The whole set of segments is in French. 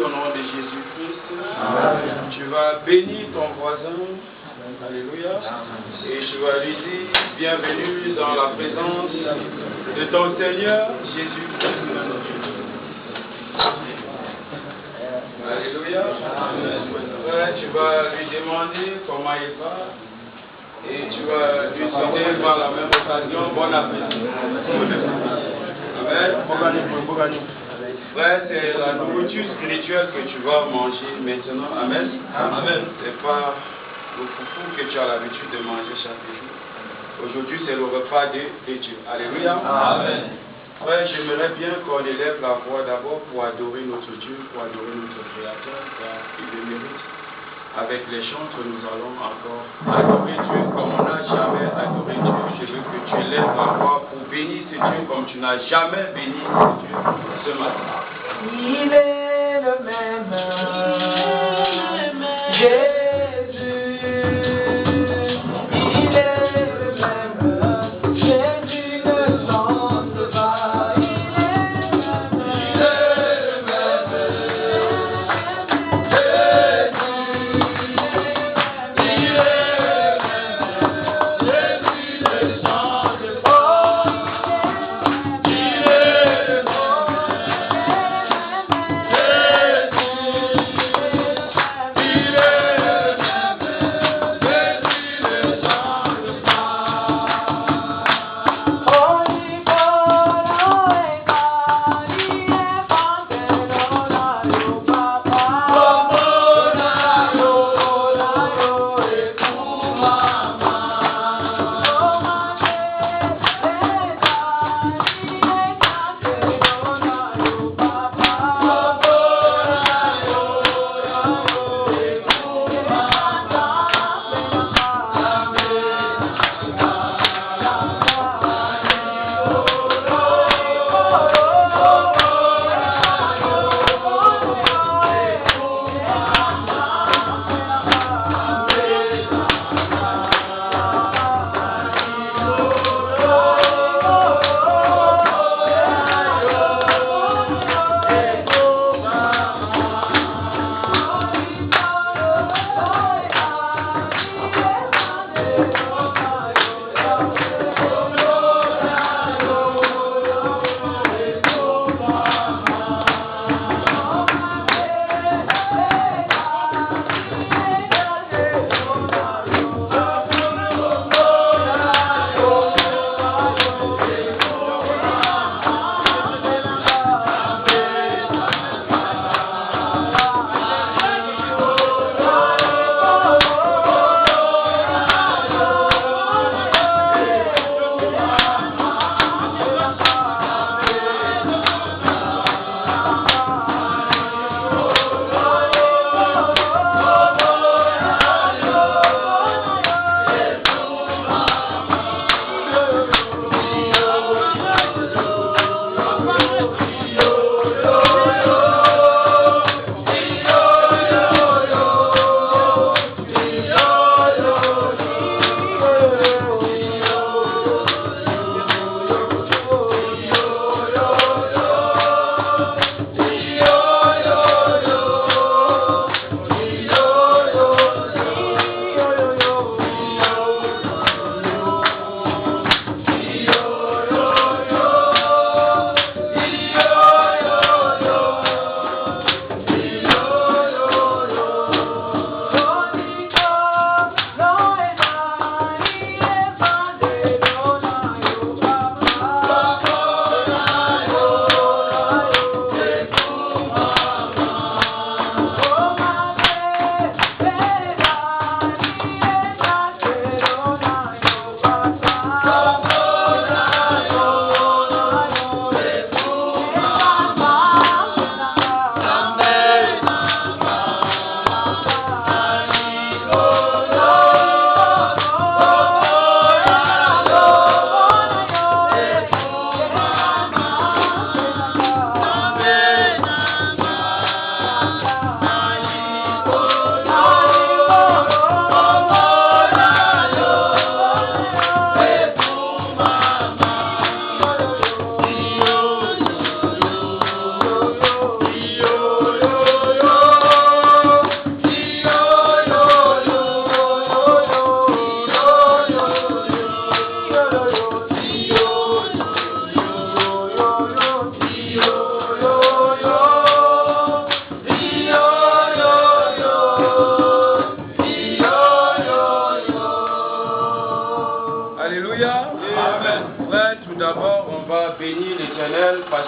au nom de Jésus-Christ. Tu vas bénir ton voisin. Alléluia. Et tu vas lui dire, bienvenue dans la présence de ton Seigneur Jésus-Christ. Alléluia. Ouais, tu vas lui demander comment il va. Et tu vas lui souhaiter par la même occasion bon appétit. Amen. Frère, c'est la nourriture spirituelle que tu vas manger maintenant. Amen. Amen. C'est pas le foufou que tu as l'habitude de manger chaque jour. Aujourd'hui, c'est le repas de Dieu. Alléluia. Amen. Frère, j'aimerais bien qu'on élève la voix d'abord pour adorer notre Dieu, pour adorer notre Créateur, car il le mérite. Avec les chants que nous allons encore adorer Dieu comme on n'a jamais adoré Dieu. Je veux que tu élèves la voix pour bénir ce Dieu comme tu n'as jamais béni ce Dieu ce matin. Il est le même. Jésus. Il est le même. Jésus ne change pas. Il est le même.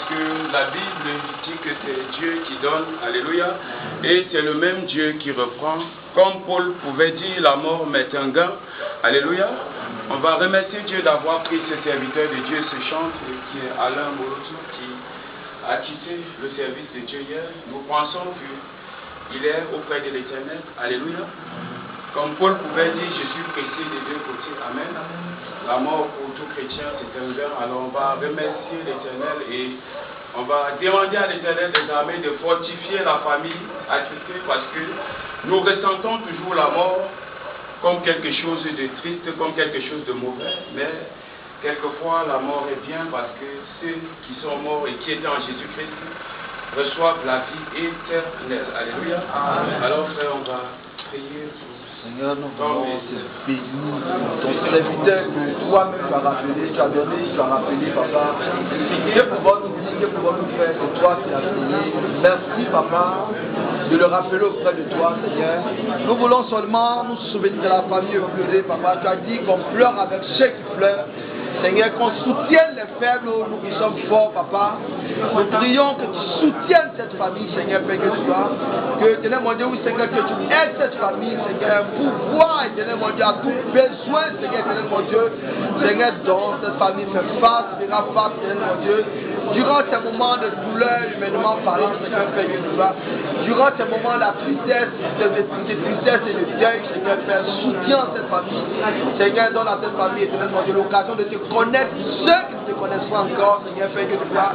que la Bible dit que c'est Dieu qui donne, alléluia, et c'est le même Dieu qui reprend. Comme Paul pouvait dire, la mort m'est un gain, alléluia. On va remercier Dieu d'avoir pris ce serviteur de Dieu, ce chantre, qui est Alain Molotou, qui a quitté le service de Dieu hier. Nous pensons qu'il est auprès de l'Éternel, alléluia. Comme Paul pouvait dire, je suis pressé des deux côtés, amen. La mort pour tout chrétien, c'est un gain. Alors on va remercier l'Éternel et on va demander à l'Éternel des armées de fortifier la famille attristée, parce que nous ressentons toujours la mort comme quelque chose de triste, comme quelque chose de mauvais, mais quelquefois la mort est bien, parce que ceux qui sont morts et qui étaient en Jésus-Christ reçoivent la vie éternelle. Alléluia. Amen. Alors frère, on va prier pour Seigneur, nous voulons te bénir. Ton serviteur que toi-même tu as rappelé, tu as donné, tu as rappelé, papa. Que pouvons-nous dire, que pouvons-nous faire? C'est toi qui as payé. Merci, papa, de le rappeler auprès de toi, Seigneur. Nous voulons seulement nous souvenir de la famille pleurée, papa. Tu as dit qu'on pleure avec ceux qui pleurent. Seigneur, qu'on soutienne les faibles, nous qui sommes forts, papa. Nous prions que tu soutiennes cette famille, Seigneur, Père, que tu as. Que, Seigneur, mon Dieu, oui, Seigneur, que tu aides cette famille, Seigneur, pour voir, Seigneur, mon Dieu, à tout besoin, Seigneur, mon Dieu. Seigneur, dont cette famille fait face, fera face, Seigneur, mon Dieu. Durant ces moments de douleur, humainement parlant, Seigneur, Père, que tu as. Durant ces moments de tristesse, de tristesse et de deuil, Seigneur, Père, soutiens cette famille. Seigneur, donne à cette famille, Seigneur, mon Dieu, l'occasion de te connaître ceux qui ne te connaissent pas encore, Seigneur, Père, que tu as.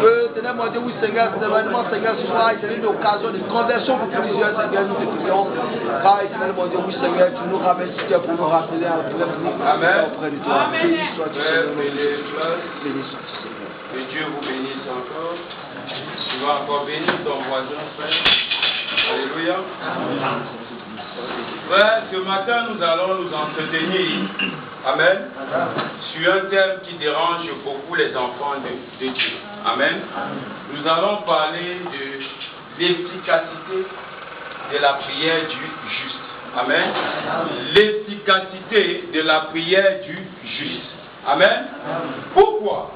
Que, Seigneur, mon Dieu, oui, Seigneur, cet événement, Seigneur, soit une occasion de conversion pour plusieurs, Seigneur, nous te prions. Car, Seigneur, mon Dieu, oui, Seigneur, tu nous ramènes ici pour nous rappeler à la Amen. auprès de toi. Béni sois-tu, Seigneur. Béni sois-tu, Seigneur. Que Dieu vous bénisse encore. Tu vas encore bénir ton voisin, frère. Alléluia. Frère, ce matin, nous allons nous entretenir. Amen. Sur un thème qui dérange beaucoup les enfants de Dieu. Amen. Nous allons parler de l'efficacité de la prière du juste. Amen. L'efficacité de la prière du juste. Amen. Pourquoi?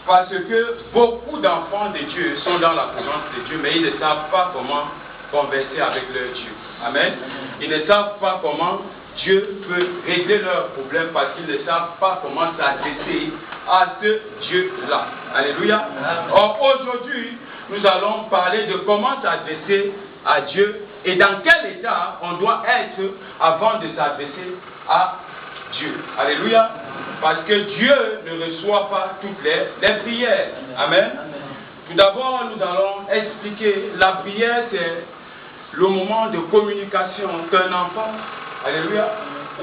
Parce que beaucoup d'enfants de Dieu sont dans la présence de Dieu, mais ils ne savent pas comment converser avec leur Dieu. Amen. Ils ne savent pas comment Dieu peut régler leurs problèmes, parce qu'ils ne savent pas comment s'adresser à ce Dieu-là. Alléluia. Or, aujourd'hui, nous allons parler de comment s'adresser à Dieu et dans quel état on doit être avant de s'adresser à Dieu. Alléluia. Parce que Dieu ne reçoit pas toutes les prières. Amen. Tout d'abord, nous allons expliquer la prière, c'est le moment de communication qu'un enfant, alléluia,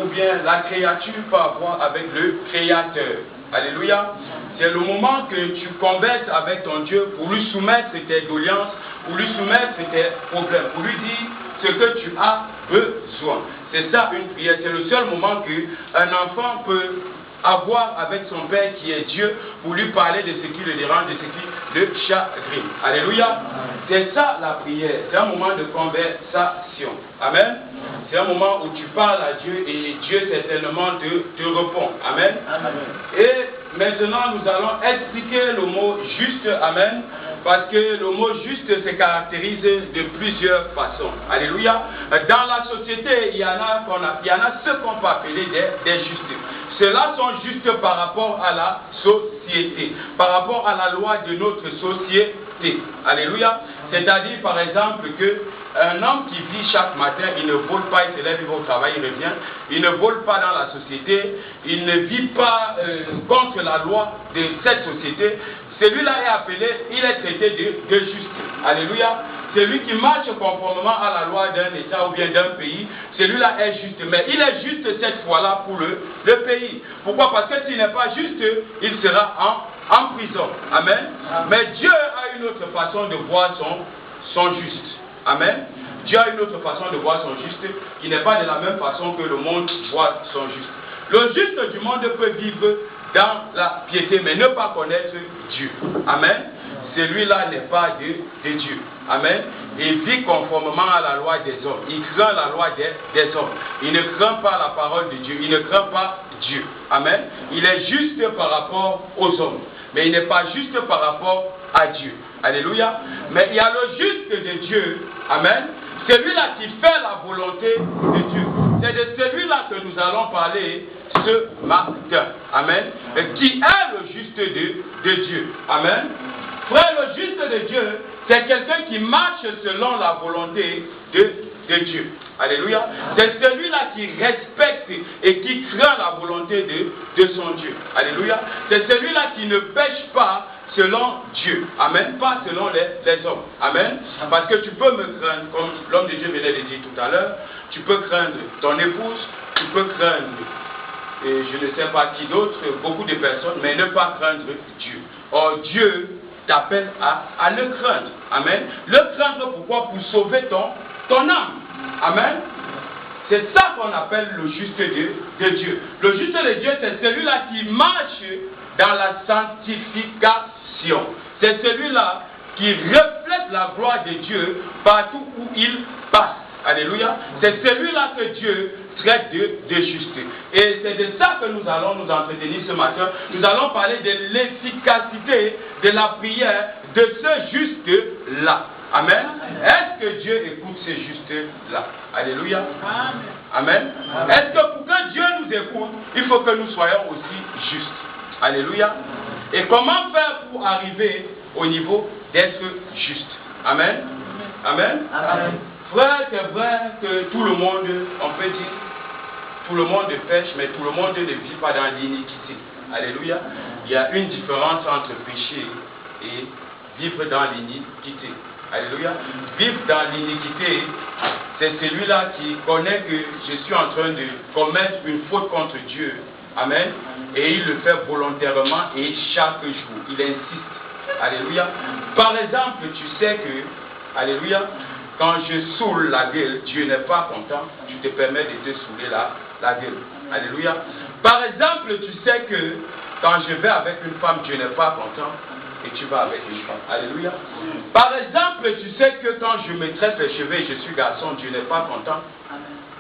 ou bien la créature peut avoir avec le Créateur. Alléluia. C'est le moment que tu converses avec ton Dieu pour lui soumettre tes doléances, pour lui soumettre tes problèmes, pour lui dire ce que tu as besoin. C'est ça une prière. C'est le seul moment qu'un enfant peut avoir avec son Père qui est Dieu pour lui parler de ce qui le dérange, de ce qui le chagrine. Alléluia. C'est ça la prière. C'est un moment de conversation. Amen. C'est un moment où tu parles à Dieu et Dieu certainement te répond. Amen. Et maintenant nous allons expliquer le mot juste. Amen. Parce que le mot juste se caractérise de plusieurs façons. Alléluia. Dans la société, il y en a ceux qu'on peut appeler des justes. Ceux-là sont justes par rapport à la société, par rapport à la loi de notre société. Alléluia. C'est-à-dire, par exemple, qu'un homme qui vit chaque matin, il ne vole pas, il se lève, il va au travail, il revient. Il ne vole pas dans la société, il ne vit pas contre la loi de cette société. Celui-là est appelé, il est traité de juste. Alléluia. Celui qui marche conformément à la loi d'un État ou bien d'un pays, celui-là est juste. Mais il est juste cette fois-là pour le pays. Pourquoi? Parce que s'il n'est pas juste, il sera en prison. Amen. Mais Dieu a une autre façon de voir son juste. Amen. Dieu a une autre façon de voir son juste qui n'est pas de la même façon que le monde voit son juste. Le juste du monde peut vivre dans la piété, mais ne pas connaître Dieu. Amen. Celui-là n'est pas de Dieu. Amen. Il vit conformément à la loi des hommes. Il craint la loi des hommes. Il ne craint pas la parole de Dieu. Il ne craint pas Dieu. Amen. Il est juste par rapport aux hommes. Mais il n'est pas juste par rapport à Dieu. Alléluia. Mais il y a le juste de Dieu. Amen. Celui-là qui fait la volonté de Dieu. C'est de celui-là que nous allons parler ce matin. Amen. Qui est le juste de Dieu. Amen. Frère, le juste de Dieu, c'est quelqu'un qui marche selon la volonté de Dieu. Alléluia. C'est celui-là qui respecte et qui craint la volonté de son Dieu. Alléluia. C'est celui-là qui ne pêche pas selon Dieu. Amen. Pas selon les hommes. Amen. Parce que tu peux me craindre, comme l'homme de Dieu venait de dire tout à l'heure, tu peux craindre ton épouse, tu peux craindre, et je ne sais pas qui d'autre, beaucoup de personnes, mais ne pas craindre Dieu. Or, Dieu t'appelle à le craindre. Amen. Le craindre, pourquoi? Pour sauver ton âme. Amen. C'est ça qu'on appelle le juste de Dieu. Le juste de Dieu, c'est celui-là qui marche dans la sanctification. C'est celui-là qui reflète la gloire de Dieu partout où il passe. Alléluia. C'est celui-là que Dieu traite de juste. Et c'est de ça que nous allons nous entretenir ce matin. Nous allons parler de l'efficacité de la prière de ce juste-là. Amen. Est-ce que Dieu écoute ce juste-là? Alléluia. Amen. Est-ce que pour que Dieu nous écoute, il faut que nous soyons aussi justes? Alléluia. Et comment faire pour arriver au niveau d'être juste? Amen. Amen. Amen. Frère, c'est vrai que tout le monde, on peut dire, tout le monde pêche, mais tout le monde ne vit pas dans l'iniquité. Alléluia. Il y a une différence entre pécher et vivre dans l'iniquité. Alléluia. Vivre dans l'iniquité, c'est celui-là qui connaît que je suis en train de commettre une faute contre Dieu. Amen. Et il le fait volontairement et chaque jour. Il insiste. Alléluia. Par exemple, tu sais que, alléluia, quand je saoule la gueule, Dieu n'est pas content, tu te permets de te saouler la gueule. Alléluia. Par exemple, tu sais que quand je vais avec une femme, Dieu n'est pas content et tu vas avec une femme. Alléluia. Par exemple, tu sais que quand je me traite les cheveux et je suis garçon, Dieu n'est pas content.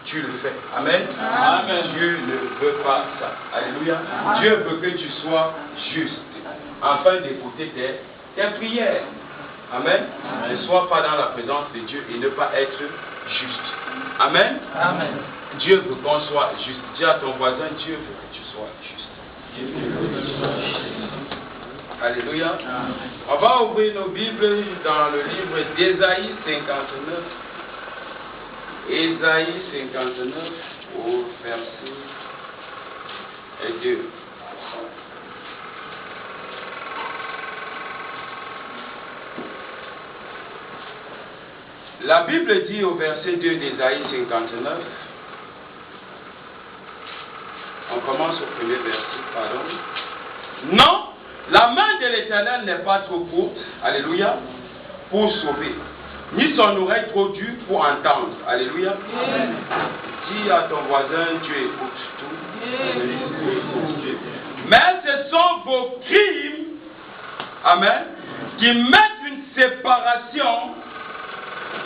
Tu le fais. Amen. Amen. Dieu ne veut pas ça. Alléluia. Amen. Dieu veut que tu sois juste afin d'écouter tes prières. Amen. Amen. Ne sois pas dans la présence de Dieu et ne pas être juste. Amen. Amen. Dieu veut qu'on soit juste. Dis à ton voisin, Dieu veut que tu sois juste. Dieu veut que tu sois juste. Alléluia. Amen. On va ouvrir nos Bibles dans le livre d'Ésaïe 59. Ésaïe 59 au verset 2. La Bible dit au verset 2 d'Ésaïe 59, on commence au premier verset, pardon. Non, la main de l'Éternel n'est pas trop courte, alléluia, pour sauver, ni son oreille trop dure pour entendre, alléluia. Amen. Dis à ton voisin, Dieu écoute tout. Mais ce sont vos crimes, amen, qui mettent une séparation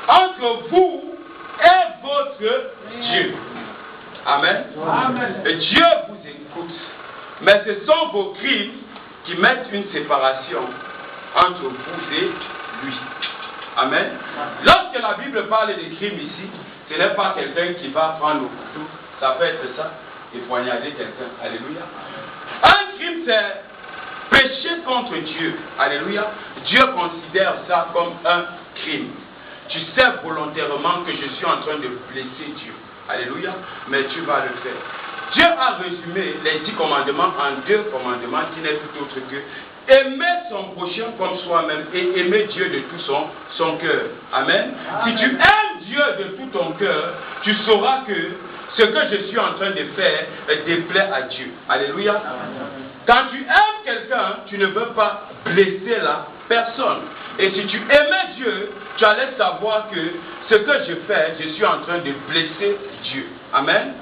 entre vous et votre Dieu. Amen. Amen. Et Dieu vous écoute. Mais ce sont vos crimes qui mettent une séparation entre vous et lui. Amen. Lorsque la Bible parle des crimes ici, ce n'est pas quelqu'un qui va prendre le couteau. Ça peut être ça et poignarder quelqu'un. Alléluia. Un crime, c'est pécher contre Dieu. Alléluia. Dieu considère ça comme un crime. Tu sais volontairement que je suis en train de blesser Dieu. Alléluia. Mais tu vas le faire. Dieu a résumé les 10 commandements en 2 commandements qui n'est tout autre que aimer son prochain comme soi-même et aimer Dieu de tout son cœur. Amen. Si tu aimes Dieu de tout ton cœur, tu sauras que ce que je suis en train de faire déplaît à Dieu. Alléluia. Quand tu aimes quelqu'un, tu ne veux pas blesser la personne. Et si tu aimais Dieu, tu allais savoir que ce que je fais, je suis en train de blesser Dieu. Amen.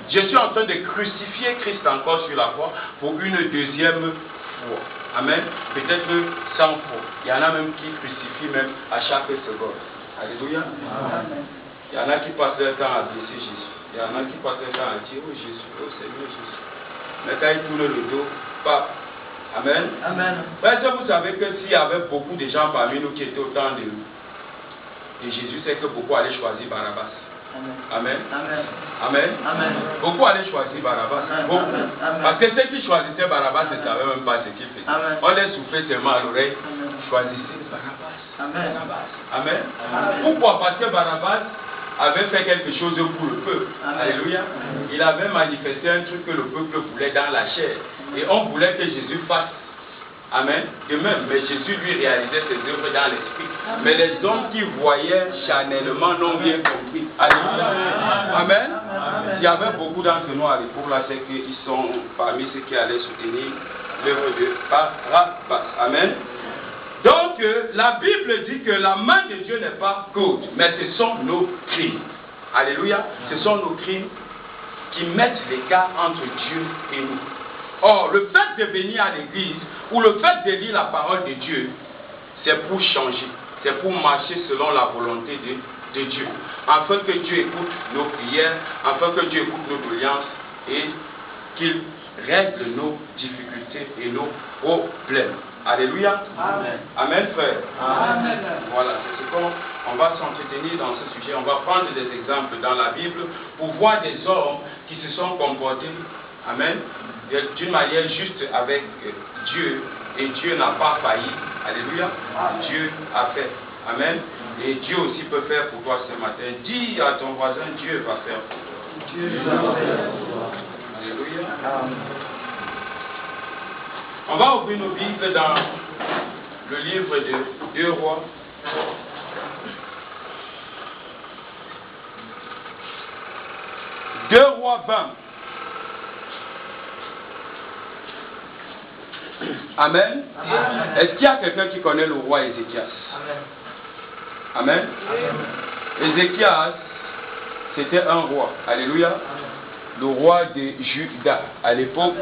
Je suis en train de crucifier Christ encore sur la croix pour une deuxième fois. Amen. Peut-être 100 fois. Il y en a même qui crucifient même à chaque seconde. Alléluia. Amen. Il y en a qui passent leur temps à blesser Jésus. Il y en a qui passent leur temps à dire, oh Jésus, oh Seigneur Jésus. Mais quand ils tournent le dos, Amen. Amen. Est-ce que vous savez que s'il y avait beaucoup de gens parmi nous qui étaient au temps de Jésus, c'est que beaucoup allaient choisir Barabbas. Amen. Amen. Amen. Amen. Beaucoup allaient choisir Barabbas. Beaucoup. Amen. Parce que ceux qui choisissaient Barabbas ne savaient même pas ce qu'ils faisaient. Amen. On les soufflait seulement à l'oreille. Amen. Choisissez Barabbas. Amen. Amen. Amen. Pourquoi? Parce que Barabbas avait fait quelque chose pour le peuple. Amen. Alléluia. Il avait manifesté un truc que le peuple voulait dans la chair. Et on voulait que Jésus fasse. Amen. De même, mais Jésus lui réalisait ses œuvres dans l'esprit. Mais les hommes qui voyaient charnellement n'ont bien compris. Alléluia. Amen. Il y avait beaucoup d'entre nous à l'époque là, c'est qu'ils sont parmi ceux qui allaient soutenir l'œuvre de Barabbas. Amen. Donc, la Bible dit que la main de Dieu n'est pas courte, mais ce sont nos crimes. Alléluia. Ce sont nos crimes qui mettent l'écart entre Dieu et nous. Or, le fait de venir à l'église ou le fait de lire la parole de Dieu, c'est pour changer, c'est pour marcher selon la volonté de Dieu, afin que Dieu écoute nos prières, afin que Dieu écoute nos doléances et qu'il règle nos difficultés et nos problèmes. Alléluia. Amen. Amen, frère. Amen. Voilà, c'est ce qu'on va s'entretenir dans ce sujet. On va prendre des exemples dans la Bible pour voir des hommes qui se sont comportés, amen, d'une manière juste avec Dieu, et Dieu n'a pas failli. Alléluia. Dieu a fait. Amen. Et Dieu aussi peut faire pour toi ce matin. Dis à ton voisin, Dieu va faire pour toi. Dieu va faire pour toi. Alléluia. Amen. On va ouvrir nos Bibles dans le livre de 2 Rois. Deux Rois 20. Amen. Amen. Est-ce qu'il y a quelqu'un qui connaît le roi Ézéchias? Amen. Amen. Ézéchias, c'était un roi. Alléluia. Le roi de Juda. À l'époque,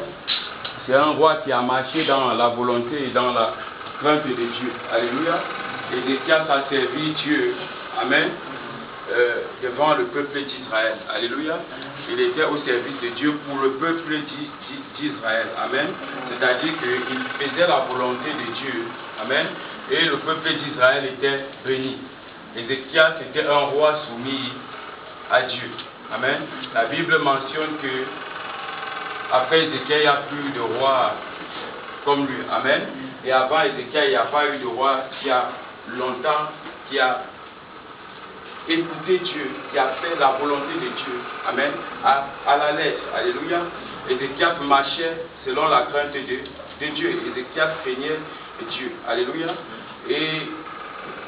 c'est un roi qui a marché dans la volonté et dans la crainte de Dieu. Alléluia. Ézéchias a servi Dieu. Amen. Devant le peuple d'Israël. Alléluia. Il était au service de Dieu pour le peuple d'Israël. Amen. C'est-à-dire qu'il faisait la volonté de Dieu. Amen. Et le peuple d'Israël était béni. Ézéchias était un roi soumis à Dieu. Amen. La Bible mentionne que après Ézéchias, il n'y a plus de roi comme lui. Amen. Et avant Ézéchias, il n'y a pas eu de roi qui a longtemps, qui a écouté Dieu, qui a fait la volonté de Dieu. Amen. À la lettre. Alléluia. Ézéchias marchait selon la crainte de Dieu. Ézéchias craignait Dieu. Alléluia. Et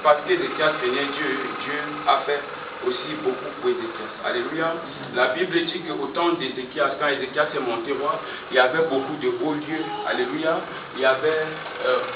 parce qu'Ézéchias craignait Dieu, Dieu a fait aussi beaucoup pour Ézéchias. Alléluia. La Bible dit qu'au temps d'Ézéchias, quand Ézéchias est monté roi, il y avait beaucoup de hauts lieux. Alléluia. Il y avait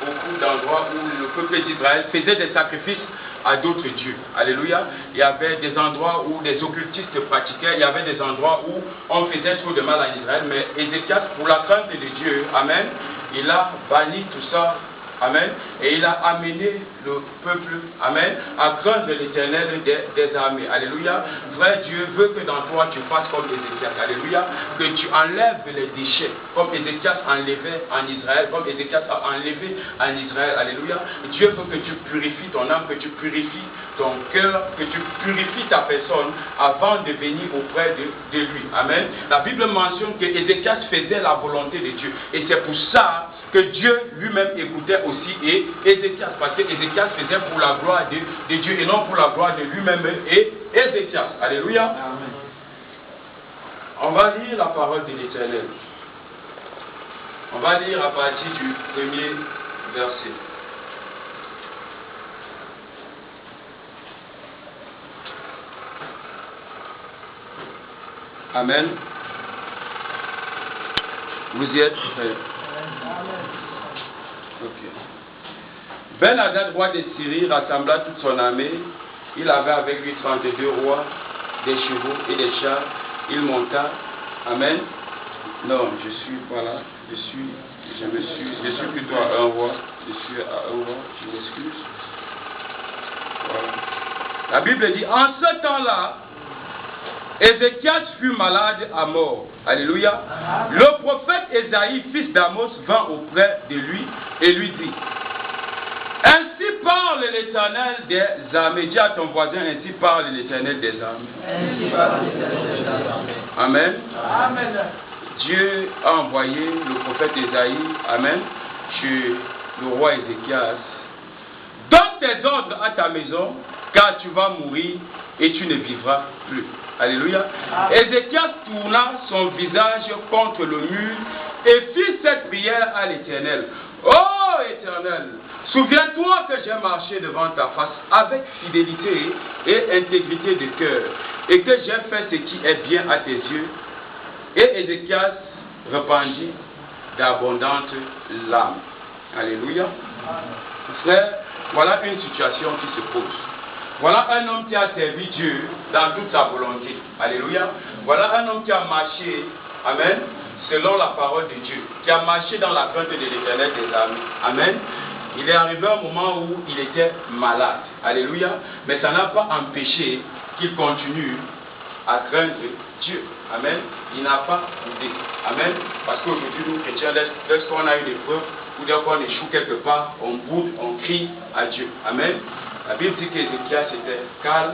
beaucoup d'endroits où le peuple d'Israël faisait des sacrifices à d'autres dieux. Alléluia. Il y avait des endroits où des occultistes pratiquaient. Il y avait des endroits où on faisait trop de mal à Israël. Mais Ézéchias, pour la crainte de Dieu, amen, il a banni tout ça. Amen. Et il a amené le peuple, amen, à craindre l'Éternel des armées. Alléluia. Vrai Dieu veut que dans toi tu fasses comme Ézéchias. Alléluia. Que tu enlèves les déchets, comme Ézéchias enlevait en Israël, comme Ézéchias a enlevé en Israël. Alléluia. Dieu veut que tu purifies ton âme, que tu purifies ton cœur, que tu purifies ta personne avant de venir auprès de lui. Amen. La Bible mentionne que Ézéchias faisait la volonté de Dieu. Et c'est pour ça que Dieu lui-même écoutait aussi et Ézéchias, parce que Ézéchias faisait pour la gloire de Dieu et non pour la gloire de lui-même et Ézéchias. Alléluia. Amen. On va lire la parole de l'Éternel. On va lire à partir du premier verset. Amen. Vous y êtes prêts? Ok. Ben-Hadad, roi de Syrie, rassembla toute son armée. Il avait avec lui 32 rois, des chevaux et des chars. Il monta. Amen. Non, je suis plutôt à un roi. Je suis à un roi, je m'excuse. Voilà. La Bible dit, en ce temps-là, Ézéchias fut malade à mort. Alléluia. Le prophète Ésaïe, fils d'Amos, vint auprès de lui et lui dit, ainsi parle l'Éternel des armées. Dis à ton voisin, ainsi parle l'Éternel des armées. Amen. Amen. Dieu a envoyé le prophète Ésaïe, amen, chez le roi Ézéchias. Donne tes ordres à ta maison, car tu vas mourir et tu ne vivras plus. Alléluia. Ézéchias tourna son visage contre le mur et fit cette prière à l'Éternel. Oh Éternel, souviens-toi que j'ai marché devant ta face avec fidélité et intégrité de cœur, et que j'ai fait ce qui est bien à tes yeux. Et Ézéchias répandit d'abondantes larmes. Alléluia. Frère, voilà une situation qui se pose. Voilà un homme qui a servi Dieu dans toute sa volonté. Alléluia. Voilà un homme qui a marché, amen, selon la parole de Dieu, qui a marché dans la crainte de l'Éternel des armées. Amen. Il est arrivé un moment où il était malade. Alléluia. Mais ça n'a pas empêché qu'il continue à craindre Dieu. Amen. Il n'a pas boudé. Amen. Parce qu'aujourd'hui, nous chrétiens, lorsqu'on a une épreuve, ou dès qu'on échoue quelque part, on boude, on crie à Dieu. Amen. La Bible dit qu'Ézéchias était calme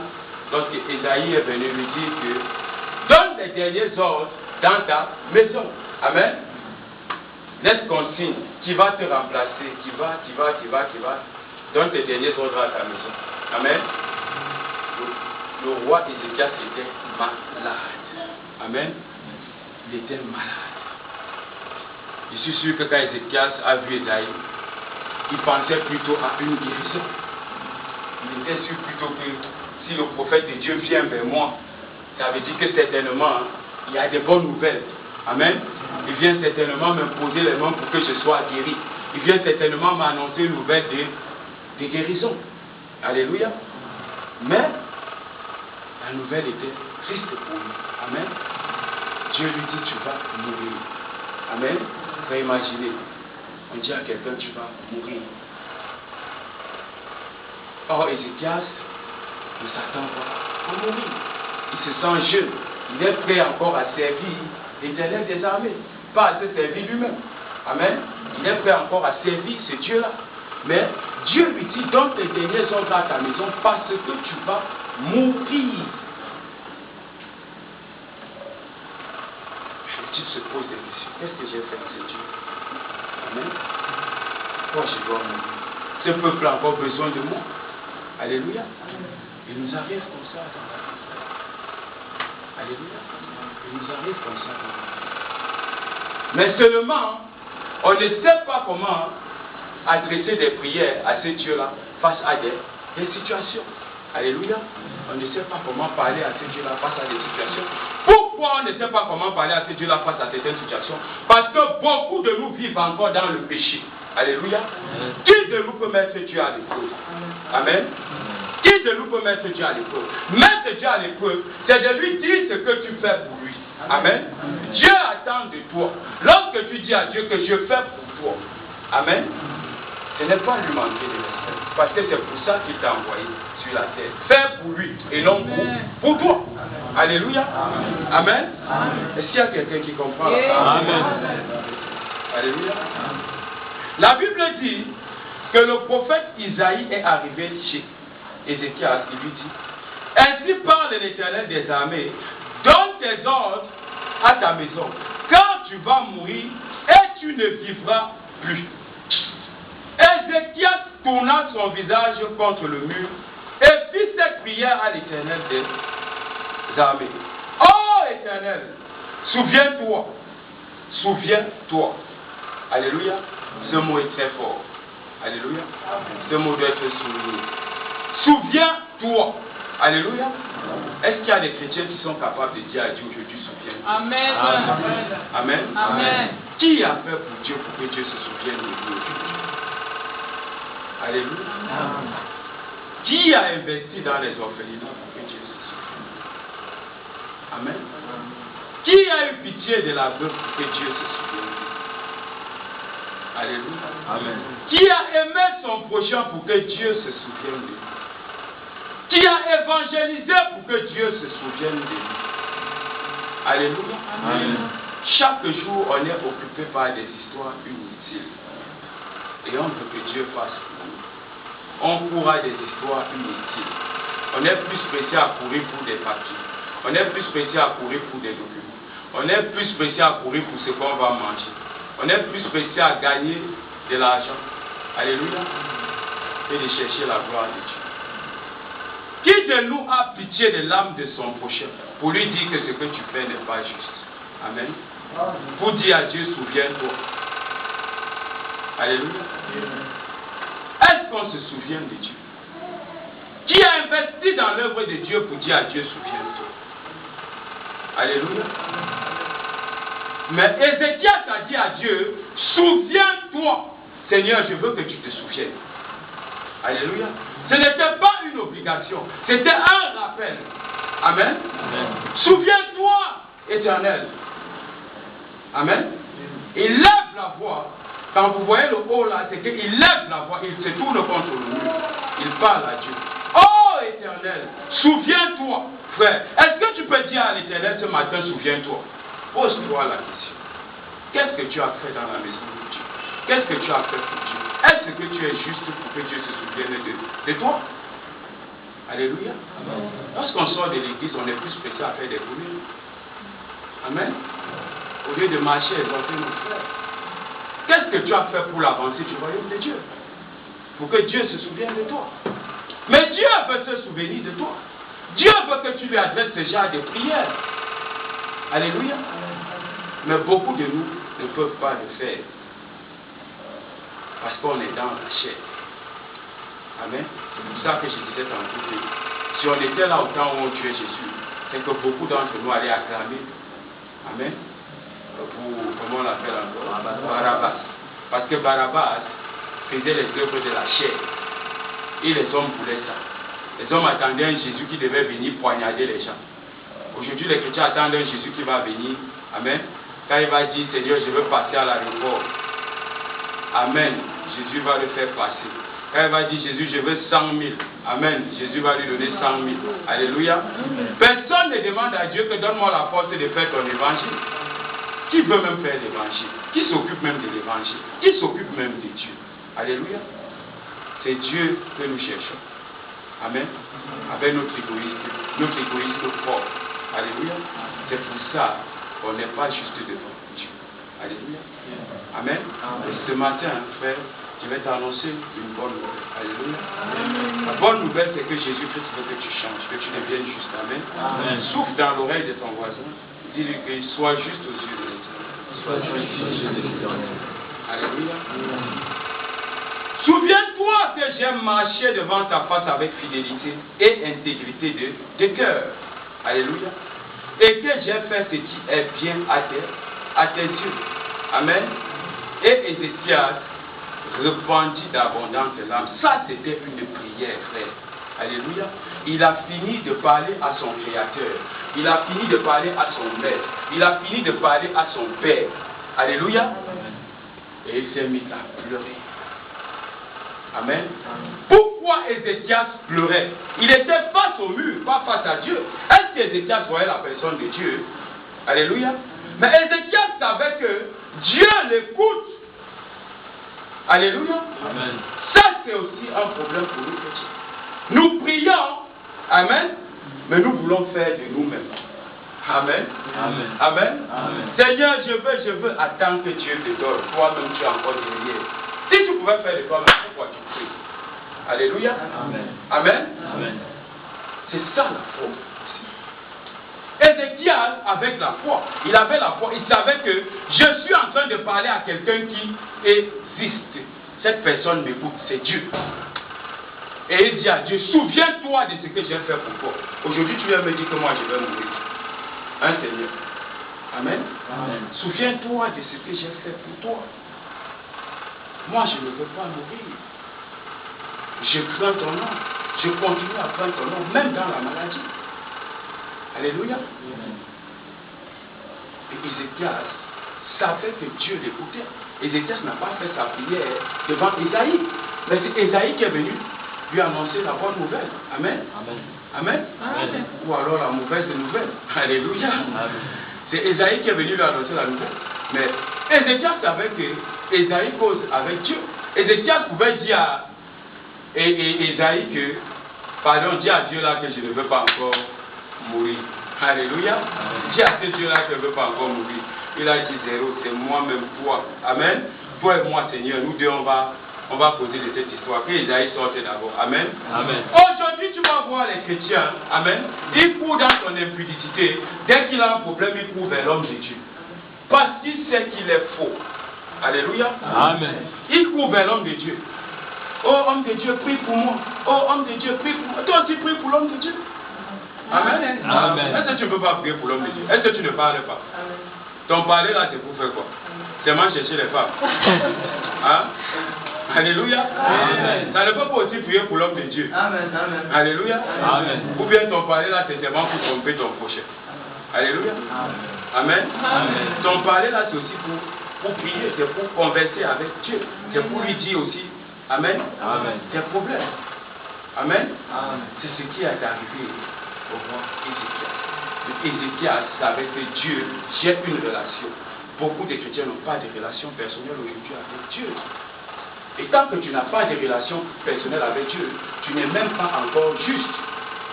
lorsque Ésaïe est venu lui dire que donne les derniers ordres dans ta maison. Amen. Laisse consigne qui va te remplacer, qui va. Donne tes derniers ordres à ta maison. Amen. Le roi Ézéchias était malade. Amen. Il était malade. Je suis sûr que quand Ézéchias a vu Ésaïe, il pensait plutôt à une guérison. Il était sûr plutôt que si le prophète de Dieu vient vers moi, ça veut dire que certainement, il y a des bonnes nouvelles. Amen. Il vient certainement m'imposer les mains pour que je sois guéri. Il vient certainement m'annoncer une nouvelle de guérison. Alléluia. Mais la nouvelle était triste pour lui. Amen. Dieu lui dit, tu vas mourir. Amen. Vous pouvez imaginer. On dit à quelqu'un, tu vas mourir. Or, Ézéchias ne s'attend pas à mourir. Il se sent jeune. Il est prêt encore à servir l'Éternel des armées. Pas à se servir lui-même. Amen. Il est prêt encore à servir ce Dieu-là. Mais Dieu lui dit, donne tes derniers ordres à ta maison parce que tu vas mourir. Tu se poses des questions. Qu'est-ce que j'ai fait de ce Dieu? Amen. Pourquoi je dois mourir? Ce peuple a encore besoin de moi. Alléluia. Il nous arrive comme ça dans la vie. Alléluia. Il nous arrive comme ça dans la vie. Mais seulement, on ne sait pas comment adresser des prières à ce Dieu-là face à des situations. Alléluia. On ne sait pas comment parler à ce Dieu-là face à des situations. Pourquoi on ne sait pas comment parler à ce Dieu-là face à certaines situations? Parce que beaucoup de nous vivent encore dans le péché. Alléluia. Qui de nous peut mettre Dieu à l'épreuve? Amen. Qui de nous peut mettre Dieu à l'épreuve? Mettre Dieu à l'épreuve, c'est de lui dire ce que tu fais pour lui. Amen. Dieu attend de toi. Lorsque tu dis à Dieu que je fais pour toi. Amen. Ce n'est pas lui manquer de respect. Parce que c'est pour ça qu'il t'a envoyé sur la terre. Fais pour lui et non pour toi. Alléluia. Amen. Est-ce qu'il y a quelqu'un qui comprend la Amen. Alléluia. La Bible dit que le prophète Isaïe est arrivé chez Ézéchias. Il lui dit, ainsi parle l'Éternel des armées, donne tes ordres à ta maison, car tu vas mourir et tu ne vivras plus. Ézéchias tourna son visage contre le mur et fit cette prière à l'Éternel des armées. Oh Éternel, souviens-toi, souviens-toi. Alléluia. Ce mot est très fort. Alléluia. Ce mot doit être souligné. Souviens-toi. Alléluia. Est-ce qu'il y a des chrétiens qui sont capables de dire à Dieu aujourd'hui, souviens-toi? Amen. Amen. Amen. Qui a fait pour Dieu pour que Dieu se souvienne de lui aujourd'hui? Alléluia. Amen. Qui a investi dans les orphelinats pour que Dieu se souvienne? Amen. Qui a eu pitié de la veuve pour que Dieu se souvienne? Alléluia. Amen. Qui a aimé son prochain pour que Dieu se souvienne de lui? Qui a évangélisé pour que Dieu se souvienne de lui? Alléluia. Amen. Chaque jour, on est occupé par des histoires inutiles. Et on veut que Dieu fasse pour nous. On court à des histoires inutiles. On est plus pressé à courir pour des papiers. On est plus pressé à courir pour des documents. On est plus pressé à courir pour ce qu'on va manger. On est plus pressé à gagner de l'argent. Alléluia. Et de chercher la gloire de Dieu. Qui de nous a pitié de l'âme de son prochain pour lui dire que ce que tu fais n'est pas juste? Amen. Pour dire à Dieu, souviens-toi. Alléluia. Est-ce qu'on se souvient de Dieu? Qui a investi dans l'œuvre de Dieu pour dire à Dieu, souviens-toi? Alléluia. Mais Ézéchias a dit à Dieu, souviens-toi. Seigneur, je veux que tu te souviennes. Alléluia. Ce n'était pas une obligation, c'était un rappel. Amen. Amen. Souviens-toi, Éternel. Amen. Il lève la voix. Quand vous voyez le haut là, c'est qu'il lève la voix, il se tourne contre le mur. Il parle à Dieu. Oh Éternel, souviens-toi, frère. Est-ce que tu peux dire à l'Éternel ce matin, souviens-toi? Pose-toi la question. Qu'est-ce que tu as fait dans la maison de Dieu? Qu'est-ce que tu as fait pour Dieu? Est-ce que tu es juste pour que Dieu se souvienne de toi? Alléluia. Amen. Lorsqu'on sort de l'église, on est plus pressé à faire des boulets. Amen. Au lieu de marcher et exhorter nos frères. Qu'est-ce que tu as fait pour l'avancée du royaume de Dieu? Pour que Dieu se souvienne de toi. Mais Dieu veut se souvenir de toi. Dieu veut que tu lui adresses ce genre de prière. Alléluia. Mais beaucoup de nous ne peuvent pas le faire. Parce qu'on est dans la chair. Amen. C'est pour ça que je disais tantôt que si on était là au temps où on tuait Jésus, c'est que beaucoup d'entre nous allaient acclamer. Amen. Pour, comment on l'appelle encore? Barabbas. Parce que Barabbas faisait les œuvres de la chair. Et les hommes voulaient ça. Les hommes attendaient un Jésus qui devait venir poignarder les gens. Aujourd'hui, les chrétiens attendent un Jésus qui va venir. Amen. Quand il va dire, Seigneur, je veux passer à l'aéroport. Amen. Jésus va le faire passer. Quand il va dire, Jésus, je veux 100 000. Amen. Jésus va lui donner 100 000. Alléluia. Personne ne demande à Dieu que donne-moi la force de faire ton évangile. Qui veut même faire l'évangile? Qui s'occupe même de l'évangile? Qui s'occupe même de Dieu? Alléluia. C'est Dieu que nous cherchons. Amen. Avec notre égoïsme fort. Alléluia. C'est pour ça qu'on n'est pas juste devant Dieu. Alléluia. Amen. Et ce matin, frère, je vais t'annoncer une bonne nouvelle. Alléluia. La bonne nouvelle, c'est que Jésus-Christ veut que tu changes, que tu deviennes juste. Amen. Amen. Souffle dans l'oreille de ton voisin. Dis-lui qu'il soit juste aux yeux de l'Éternel. Soit juste aux yeux de l'Éternel. Alléluia. Souviens-toi que j'ai marché devant ta face avec fidélité et intégrité de cœur. Alléluia. Et que j'ai fait ce qui est bien à tes yeux. Amen. Et Ézéchias répandit d'abondantes larmes. Ça, c'était une prière, frère. Alléluia. Il a fini de parler à son Créateur. Il a fini de parler à son Maître. Il a fini de parler à son Père. Alléluia. Et il s'est mis à pleurer. Amen. Pourquoi Ézéchias pleurait? Il était face au mur, pas face à Dieu. Est-ce qu'Ézéchias voyait la personne de Dieu? Alléluia. Mais Ézéchias savait que Dieu l'écoute. Alléluia. Amen. Ça, c'est aussi un problème pour nous chrétiens. Nous prions, amen, mais nous voulons faire de nous-mêmes. Amen. Amen. Amen. Amen. Seigneur, je veux attendre que Dieu te donne. Toi-même, tu es encore derrière. Si tu pouvais faire de toi-même, pourquoi tu pries? Alléluia. Amen. Amen. Amen. C'est ça la foi aussi. Ézéchias, avec la foi, il avait la foi, il savait que je suis en train de parler à quelqu'un qui existe. Cette personne m'écoute, c'est Dieu. Et il dit à Dieu, souviens-toi de ce que j'ai fait pour toi. Aujourd'hui, tu viens me dire que moi je vais mourir. Hein, Seigneur? Amen. Amen. Souviens-toi de ce que j'ai fait pour toi. Moi, je ne veux pas mourir. Je crains ton nom. Je continue à craindre ton nom, même dans la maladie. Alléluia. Et Ézéchias savait que Dieu l'écoutait. Ézéchias n'a pas fait sa prière devant Ésaïe. Mais c'est Ésaïe qui est venu lui annoncer la bonne nouvelle. Amen. Amen. Amen. Amen. Ou alors la mauvaise nouvelle. Alléluia. Amen. C'est Ésaïe qui est venu lui annoncer la nouvelle. Mais Ézéchias savait que Ésaïe cause avec Dieu. Ézéchias pouvait dire à Ésaïe que, pardon, dis à Dieu là que je ne veux pas encore mourir. Alléluia. Dis à ce Dieu là que je ne veux pas encore mourir. Il a dit zéro, c'est moi-même, toi. Amen. Toi et moi, Seigneur, nous deux, on va causer de cette histoire. Que Ésaïe sorte d'abord. Amen. Amen. Aujourd'hui, tu vas voir les chrétiens. Amen. Ils courent dans son impudicité. Dès qu'il a un problème, il court vers l'homme de Dieu. Parce qu'il sait qu'il est faux. Alléluia. Amen. Il court vers l'homme de Dieu. Oh, homme de Dieu, prie pour moi. Oh, homme de Dieu, prie pour moi. Toi aussi, prie pour l'homme de Dieu. Amen. Amen. Est-ce que tu ne peux pas prier pour l'homme de Dieu? Est-ce que tu ne parles pas? Amen. Ton parler là, c'est pour faire quoi? C'est moi chercher les femmes. Hein? Alléluia. Amen. Ça ne peut pas aussi prier pour l'homme de Dieu. Amen. Amen. Alléluia. Amen. Ou bien ton parler là, c'est seulement pour tromper ton prochain. Alléluia. Amen. Amen. Ton parler là, c'est aussi pour prier, c'est pour converser avec Dieu. C'est pour lui dire aussi, Amen. Amen. Tes problèmes. Amen. Amen. C'est ce qui est arrivé au roi Ézéchias. Ézéchias savait que Dieu, j'ai une relation. Beaucoup de chrétiens n'ont pas de relation personnelle aujourd'hui avec Dieu. Et tant que tu n'as pas de relation personnelle avec Dieu, tu n'es même pas encore juste.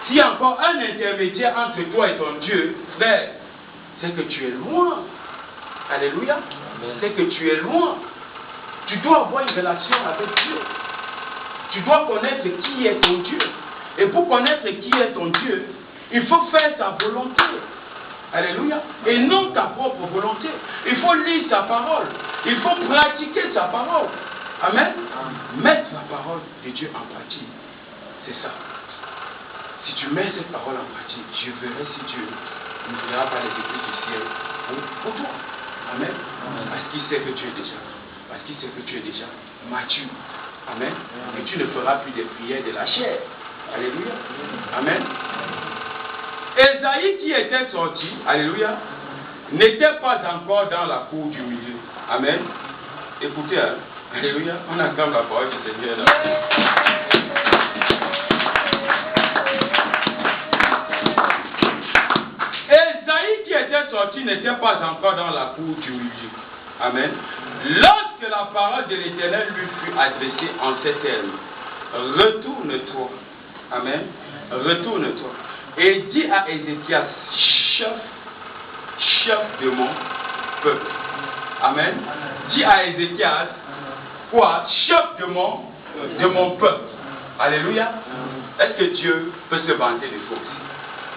S'il y a encore un intermédiaire entre toi et ton Dieu, frère, c'est que tu es loin. Alléluia. C'est que tu es loin. Tu dois avoir une relation avec Dieu. Tu dois connaître qui est ton Dieu. Et pour connaître qui est ton Dieu, il faut faire sa volonté. Alléluia. Et non ta propre volonté. Il faut lire sa parole. Il faut pratiquer sa parole. Amen. Mettre la parole de Dieu en pratique. C'est ça. Si tu mets cette parole en pratique, je verrai si Dieu ne verra pas les écrits du ciel pour toi. Amen. Parce qu'il sait que tu es déjà. Parce qu'il sait que tu es déjà mature. Amen. Et tu ne feras plus des prières de la chair. Alléluia. Amen. Ésaïe qui était sorti, alléluia, n'était pas encore dans la cour du milieu. Amen. Écoutez, hein. Alléluia, on acclame la parole du Seigneur là. Ésaïe qui était sorti n'était pas encore dans la cour du milieu. Amen. Lorsque la parole de l'Éternel lui fut adressée en ces termes, retourne-toi. Amen. Retourne-toi. Et dis à Ézéchias, chef de mon peuple. Amen. Dis à Ézéchias, quoi? Chef de mon peuple. Alléluia. Est-ce que Dieu peut se vanter de toi aussi?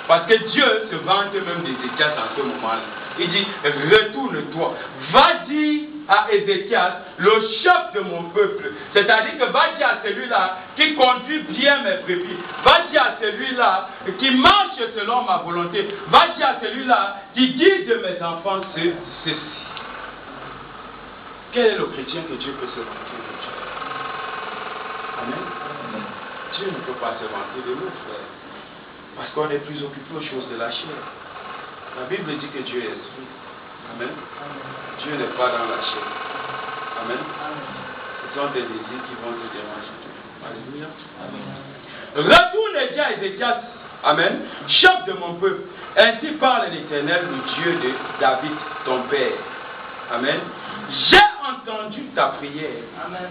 Parce que Dieu se vante même d'Ézéchias en ce moment-là. Il dit, retourne-toi. Va dire à Ézéchias, le chef de mon peuple. C'est-à-dire que va dire à celui-là qui conduit bien mes brebis. Va dire à celui-là qui marche selon ma volonté. Va dire à celui-là qui guide mes enfants ceci. Quel est le chrétien que Dieu peut se vanter de Dieu? Amen. Dieu ne peut pas se vanter de nous, frère. Parce qu'on est plus occupé aux choses de la chair. La Bible dit que Dieu est esprit. Amen. Dieu n'est pas dans la chair. Amen. Ce sont des désirs qui vont te déranger. Alléluia. Amen. Retourne et dis à Ézéchias, Amen, chef de mon peuple. Ainsi parle l'Éternel, le Dieu de David, ton père. Amen. J'ai entendu ta prière. Amen.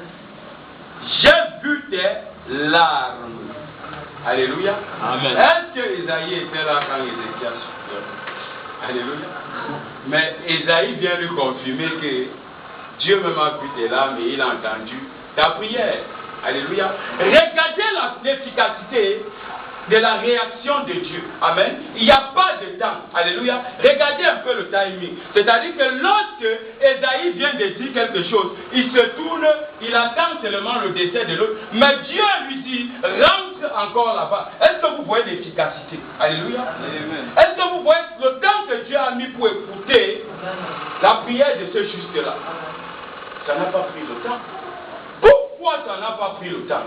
J'ai vu tes larmes. Alléluia. Amen. Est-ce que Isaïe était là quand Ézéchias pleurait? Alléluia. Mais Isaïe vient lui confirmer que Dieu même a vu tes larmes et il a entendu ta prière. Alléluia. Regardez l'efficacité de la réaction de Dieu. Amen. Il n'y a pas de temps. Alléluia. Regardez un peu le timing. C'est-à-dire que lorsque Ésaïe vient de dire quelque chose, il se tourne, il attend seulement le décès de l'autre. Mais Dieu lui dit, rentre encore là-bas. Est-ce que vous voyez l'efficacité? Alléluia. Amen. Est-ce que vous voyez le temps que Dieu a mis pour écouter la prière de ce juste-là? Ça n'a pas pris le temps. Pourquoi ça n'a pas pris le temps?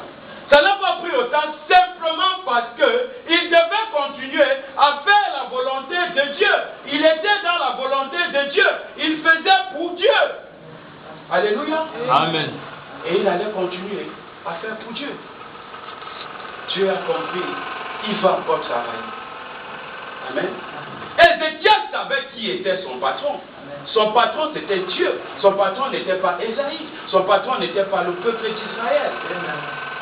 Ça n'a pas pris le temps simplement parce qu'il devait continuer à faire la volonté de Dieu. Il était dans la volonté de Dieu. Il faisait pour Dieu. Alléluia. Amen. Et il allait continuer à faire pour Dieu. Dieu a compris. Il va encore travailler. Amen. Ézéchias savait qui était son patron. Son patron, c'était Dieu. Son patron n'était pas Ésaïe. Son patron n'était pas le peuple d'Israël.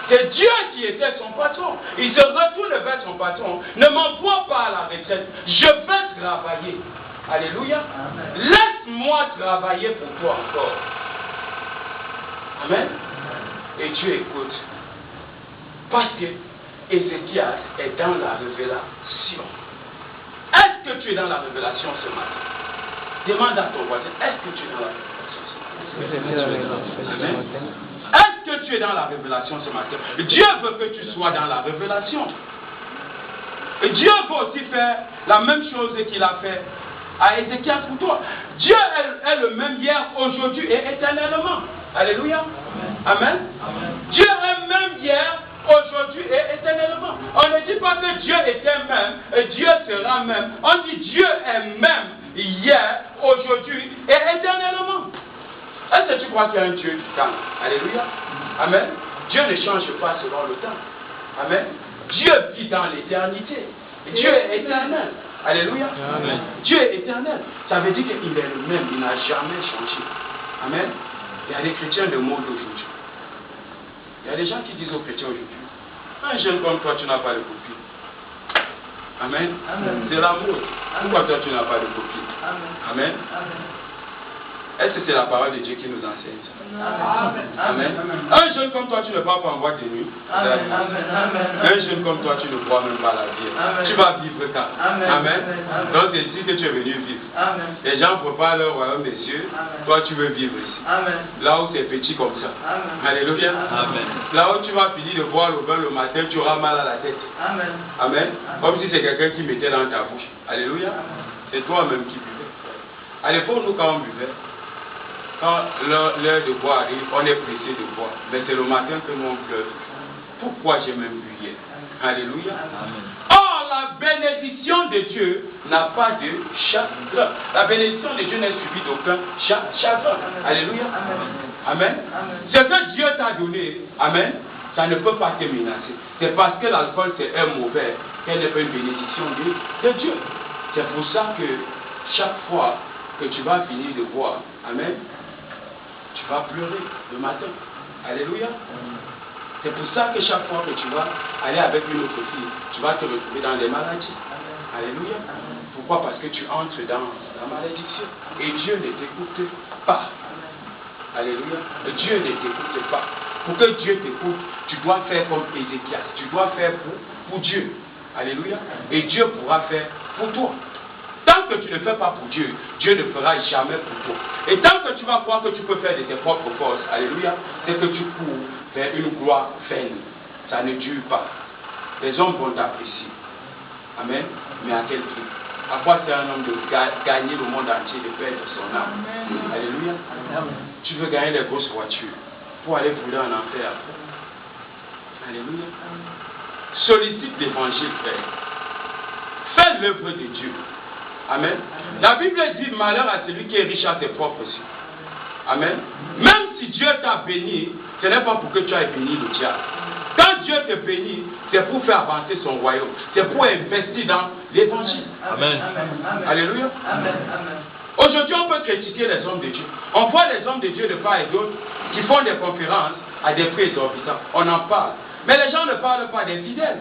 C'est Dieu qui était son patron. Il se retourne vers son patron. Ne m'envoie pas à la retraite. Je vais travailler. Alléluia. Laisse-moi travailler pour toi encore. Amen. Et Dieu écoute. Parce que Ézéchias est dans la révélation. Est-ce que tu es dans la révélation ce matin? Demande à ton voisin, est-ce que tu es dans la révélation ce matin? Amen. Est-ce que tu es dans la révélation ce matin? Dieu veut que tu sois dans la révélation. Et Dieu veut aussi faire la même chose qu'il a fait à Ézéchias pour toi. Dieu est le même hier, aujourd'hui et éternellement. Alléluia. Amen. Amen. Dieu est même hier, aujourd'hui et éternellement. On ne dit pas que Dieu était même et Dieu sera même. On dit Dieu est même hier, aujourd'hui et éternellement. Est-ce que tu crois qu'il y a un Dieu du temps? Alléluia. Amen. Dieu ne change pas selon le temps. Amen. Dieu vit dans l'éternité. Dieu est éternel. Alléluia. Amen. Dieu est éternel. Ça veut dire qu'il est le même. Il n'a jamais changé. Amen. Il y a des chrétiens de monde aujourd'hui. Il y a des gens qui disent aux chrétiens aujourd'hui, un jeune comme toi, tu n'as pas de copine. Amen. Amen. C'est l'amour. Pourquoi toi, tu n'as pas de copine? Amen. Amen. Est-ce que c'est la parole de Dieu qui nous enseigne ça? Amen. Amen. Un jeune comme toi, tu ne pars pas en boîte de nuit. Amen. Un jeune comme toi, tu ne vois même pas la vie. Amen. Tu vas vivre quand? Amen. Amen. Donc c'est ici que tu es venu vivre. Amen. Les gens préparent leur royaume des cieux. Toi, tu veux vivre ici. Amen. Là où c'est petit comme ça. Amen. Alléluia. Amen. Là où tu vas finir de boire le vin le matin, tu auras mal à la tête. Amen. Amen. Comme si c'est quelqu'un qui mettait dans ta bouche. Alléluia. C'est toi-même qui buvais. À l'époque, nous, quand on buvait, quand l'heure de boire arrive, on est pressé de boire. Mais c'est le matin que nous on pleure. Pourquoi j'ai même bu hier? Alléluia. Amen. Or, la bénédiction de Dieu n'a pas de chagrin. La bénédiction de Dieu n'est suivie d'aucun chagrin. Alléluia. Amen. Amen. Ce que Dieu t'a donné, amen, ça ne peut pas te menacer. C'est parce que l'alcool c'est un mauvais qu'elle n'est pas une bénédiction de Dieu. C'est pour ça que chaque fois que tu vas finir de boire, amen, tu vas pleurer le matin. Alléluia. C'est pour ça que chaque fois que tu vas aller avec une autre fille, tu vas te retrouver dans des maladies. Alléluia. Pourquoi? Parce que tu entres dans la malédiction. Et Dieu ne t'écoute pas. Alléluia. Dieu ne t'écoute pas. Pour que Dieu t'écoute, tu dois faire comme Ézéchias. Tu dois faire pour Dieu. Alléluia. Et Dieu pourra faire pour toi. Tant que tu ne fais pas pour Dieu, Dieu ne fera jamais pour toi. Et tant que tu vas croire que tu peux faire de tes propres forces, alléluia, c'est que tu cours vers une gloire vaine. Ça ne dure pas. Les hommes vont t'apprécier. Amen. Mais à quel prix? À quoi c'est un homme de gagner le monde entier, de perdre son âme? Alléluia. Tu veux gagner des grosses voitures pour aller brûler en enfer après. Alléluia. Sollicite l'évangile, frère. Fais l'œuvre de Dieu. Amen. La Bible dit malheur à celui qui est riche à ses propres yeux. Amen. Même si Dieu t'a béni, ce n'est pas pour que tu ailles bénir le diable. Quand Dieu te bénit, c'est pour faire avancer son royaume. C'est pour investir dans l'évangile. Amen. Alléluia. Amen. Aujourd'hui, on peut critiquer les hommes de Dieu. On voit les hommes de Dieu de part et d'autre qui font des conférences à des prix exorbitants. On en parle. Mais les gens ne parlent pas des fidèles.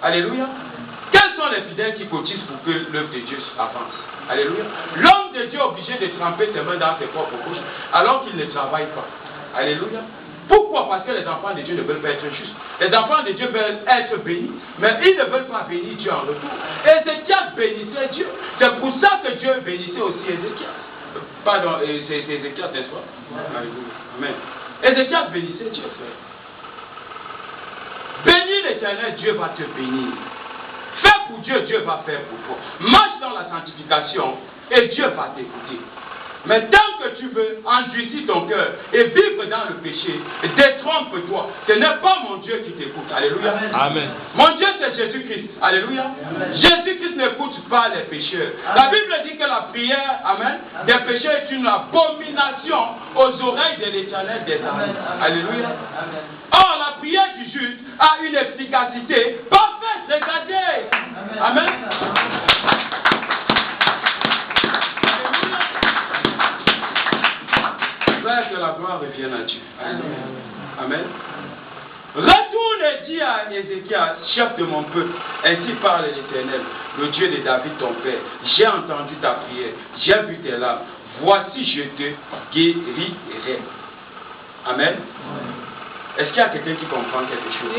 Alléluia. Quels sont les fidèles qui cotisent pour que l'œuvre de Dieu avance? Alléluia. L'homme de Dieu est obligé de tremper ses mains dans ses propres poches alors qu'il ne travaille pas. Alléluia. Pourquoi? Parce que les enfants de Dieu ne veulent pas être justes. Les enfants de Dieu veulent être bénis, mais ils ne veulent pas bénir Dieu en retour. Ézéchias bénissait Dieu. C'est pour ça que Dieu bénissait aussi Ézéchias. Pardon, c'est Ézéchias, n'est-ce pas? Alléluia. Amen. Ézéchias bénissait Dieu, frère. Bénis l'Éternel, Dieu va te bénir. Fais pour Dieu, Dieu va faire pour toi. Marche dans la sanctification et Dieu va t'écouter. Mais tant que tu veux endurcir ton cœur et vivre dans le péché, détrompe-toi. Ce n'est pas mon Dieu qui t'écoute. Alléluia. Amen. Mon Dieu, c'est Jésus-Christ. Alléluia. Jésus-Christ n'écoute pas les pécheurs. La Bible dit que la prière, amen, des pécheurs est une abomination aux oreilles de l'Éternel des armées. Alléluia. Or, la prière du juste a une efficacité parfaite. Regardez. Amen. gloire revienne à Dieu. Amen. Retourne et dis à Ézéchias, chef de mon peuple, ainsi parle l'Éternel, le Dieu de David ton père. J'ai entendu ta prière, j'ai vu tes larmes. Voici, je te guérirai. Amen. Est-ce qu'il y a quelqu'un qui comprend quelque chose?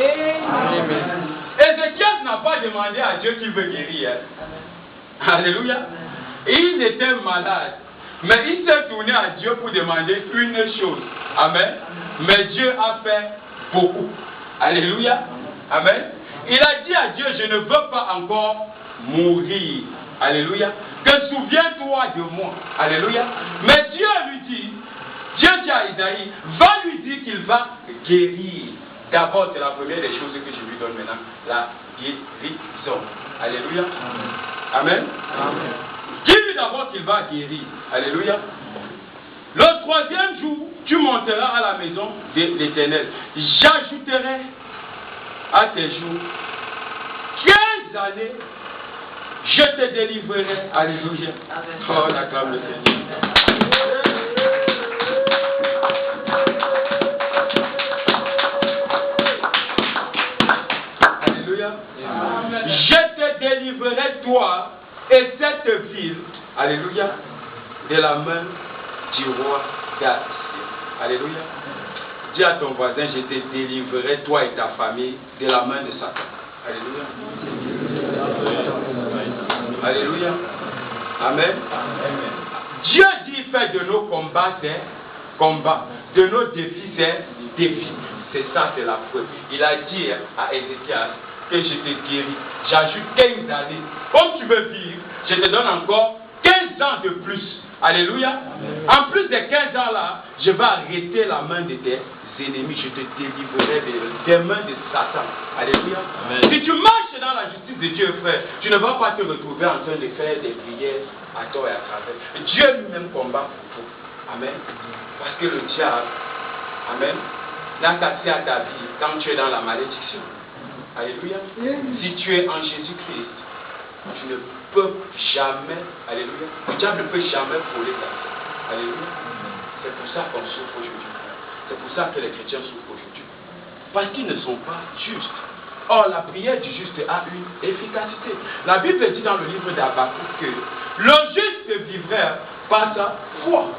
Amen. Ézéchias n'a pas demandé à Dieu qu'il veut guérir. Alléluia. Il était malade. Mais il s'est tourné à Dieu pour demander une chose. Amen. Mais Dieu a fait beaucoup. Alléluia. Amen. Il a dit à Dieu, je ne veux pas encore mourir. Alléluia. Que souviens-toi de moi. Alléluia. Mais Dieu lui dit, Dieu dit à Isaïe, va lui dire qu'il va guérir. D'abord, c'est la première des choses que je lui donne maintenant. La guérison. Alléluia. Amen. Amen. Dis-lui d'abord qu'il va guérir. Alléluia. Le troisième jour, tu monteras à la maison de l'Éternel. J'ajouterai à tes jours 15 années. Je te délivrerai. Alléluia. Oh, la acclame le Seigneur. Alléluia. Je te délivrerai, toi et cette ville. Alléluia. De la main du roi d'Assur. Alléluia. Dis à ton voisin, je te délivrerai, toi et ta famille, de la main de Satan. Alléluia. Alléluia. Amen. Dieu dit, fait de nos combats, c'est combat. De nos défis, c'est défis. C'est ça, c'est la preuve. Il a dit à Ézéchias que je te guéris. J'ajoute 15 années. Comme tu veux vivre, je te donne encore 15 ans de plus. Alléluia. En plus des 15 ans là, je vais arrêter la main de tes ennemis. Je te délivrerai des mains de Satan. Alléluia. Amen. Si tu marches dans la justice de Dieu, frère, tu ne vas pas te retrouver en train de faire des prières à tort et à travers. Dieu lui-même combat pour toi. Amen. Parce que le diable, amen, n'a qu'accès à ta vie quand tu es dans la malédiction. Alléluia. Si tu es en Jésus-Christ, tu ne peux jamais, alléluia, le diable ne peut jamais voler ta vie. Alléluia. C'est pour ça qu'on souffre aujourd'hui. C'est pour ça que les chrétiens souffrent aujourd'hui. Parce qu'ils ne sont pas justes. Or, la prière du juste a une efficacité. La Bible dit dans le livre d'Habakkuk que le juste vivrait par sa foi.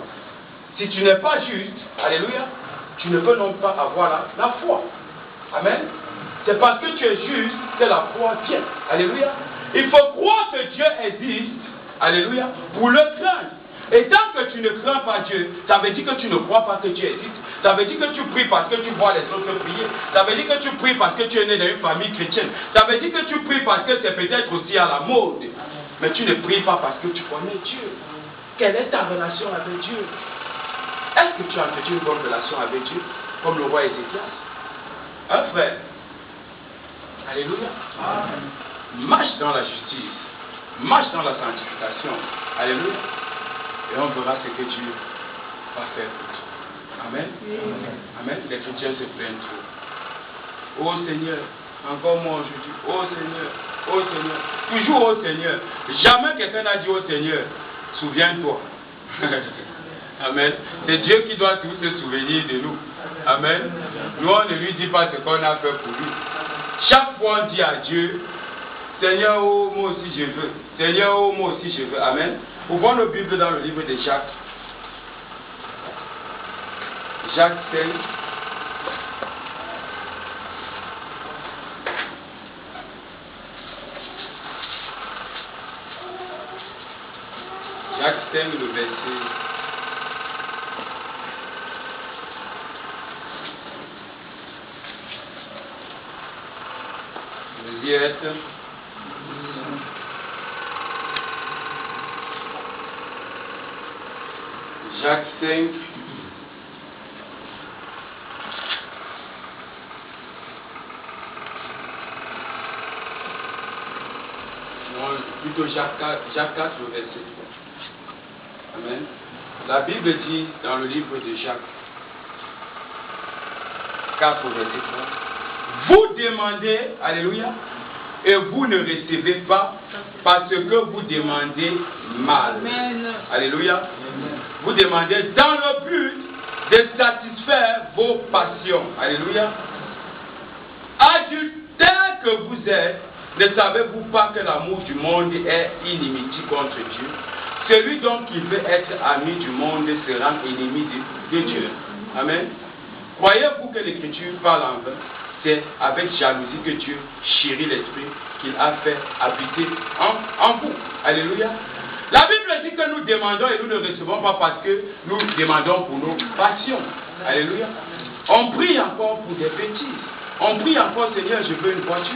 Si tu n'es pas juste, alléluia, tu ne peux non pas avoir la foi. Amen. C'est parce que tu es juste que la foi vient. Alléluia. Il faut croire que Dieu existe, alléluia, pour le craindre. Et tant que tu ne crains pas Dieu, ça veut dire que tu ne crois pas que Dieu existe. Ça veut dire que tu pries parce que tu vois les autres prier. Ça veut dire que tu pries parce que tu es né dans une famille chrétienne. Ça veut dire que tu pries parce que c'est peut-être aussi à la mode. Mais tu ne pries pas parce que tu connais Dieu. Quelle est ta relation avec Dieu? Est-ce que tu as entretenu une bonne relation avec Dieu, comme le roi Ézéchias? Un frère. Alléluia. Amen. Marche dans la justice, marche dans la sanctification. Alléluia. Et on verra ce que Dieu va faire pour toi. Amen. Amen. Les chrétiens se plaignent trop. Oh Seigneur, encore moi aujourd'hui. Oh Seigneur, oh Seigneur. Toujours oh Seigneur. Jamais quelqu'un n'a dit oh Seigneur, souviens-toi. Amen. C'est Dieu qui doit tous se souvenir de nous. Amen. Nous, on ne lui dit pas ce qu'on a fait pour lui. Chaque fois, on dit à Dieu, Seigneur, oh, moi aussi je veux. Seigneur, oh, moi aussi je veux. Amen. Ouvrons la Bible dans le livre de Jacques. Jacques 5. Jacques 5, le verset. Vous y êtes. Jacques 5. Non, plutôt Jacques 4, le verset 3. Amen. La Bible dit dans le livre de Jacques 4, verset 3. Vous demandez, alléluia, et vous ne recevez pas parce que vous demandez mal. Amen. Alléluia. Amen. Vous demandez dans le but de satisfaire vos passions. Alléluia. Adultère que vous êtes, ne savez-vous pas que l'amour du monde est inimitié contre Dieu? Celui donc qui veut être ami du monde se rend ennemi de Dieu. Amen. Croyez-vous que l'Écriture parle en vain? C'est avec jalousie que Dieu chérit l'esprit qu'il a fait habiter en vous. Alléluia. La Bible dit que nous demandons et nous ne recevons pas parce que nous demandons pour nos passions. Alléluia. On prie encore pour des bêtises. On prie encore, Seigneur, je veux une voiture.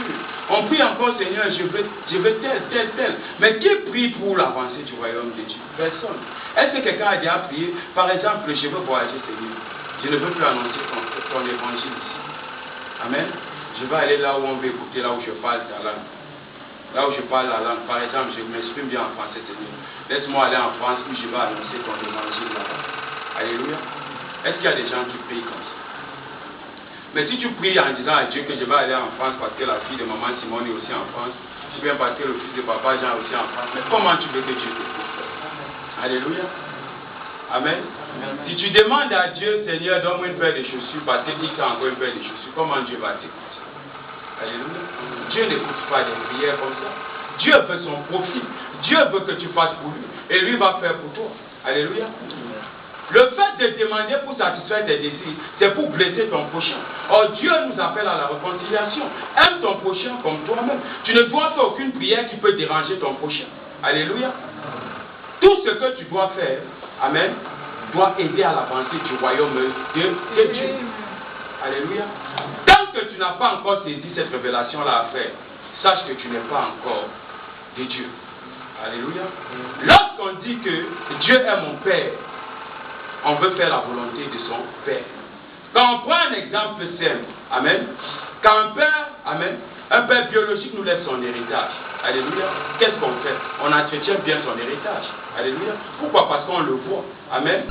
On prie encore, Seigneur, je veux tel. Mais qui prie pour l'avancée du royaume de Dieu? Personne. Est-ce que quelqu'un a déjà prié? Par exemple, je veux voyager, Seigneur. Je ne veux plus annoncer ton évangile ici. Amen. Je vais aller là où on veut écouter, là où je parle ta langue. Là où je parle la langue. Par exemple, je m'exprime bien en français, Seigneur. Laisse-moi aller en France où je vais annoncer ton évangile là-bas. Alléluia. Est-ce qu'il y a des gens qui prient comme ça? Mais si tu pries en disant à Dieu que je vais aller en France parce que la fille de maman Simone est aussi en France, ou bien parce que le fils de papa Jean est aussi en France, mais comment tu veux que Dieu t'écoute? Alléluia. Amen. Si tu demandes à Dieu, Seigneur, donne-moi une paire de chaussures parce qu'il a encore une paire de chaussures, comment Dieu va t'écouter? Alléluia. Dieu n'écoute pas des prières comme ça. Dieu veut son profit. Dieu veut que tu fasses pour lui. Et lui va faire pour toi. Alléluia. Le fait de demander pour satisfaire tes désirs, c'est pour blesser ton prochain. Or, Dieu nous appelle à la réconciliation. Aime ton prochain comme toi-même. Tu ne dois faire aucune prière qui peut déranger ton prochain. Alléluia. Tout ce que tu dois faire, amen, doit aider à l'avancée du royaume de Dieu. Alléluia. Tant que tu n'as pas encore saisi cette révélation-là à faire, sache que tu n'es pas encore de Dieu. Alléluia. Lorsqu'on dit que Dieu est mon Père, on veut faire la volonté de son Père. Quand on prend un exemple simple, amen, quand un père biologique nous laisse son héritage, alléluia, qu'est-ce qu'on fait? On entretient bien son héritage, alléluia. Pourquoi? Parce qu'on le voit, amen.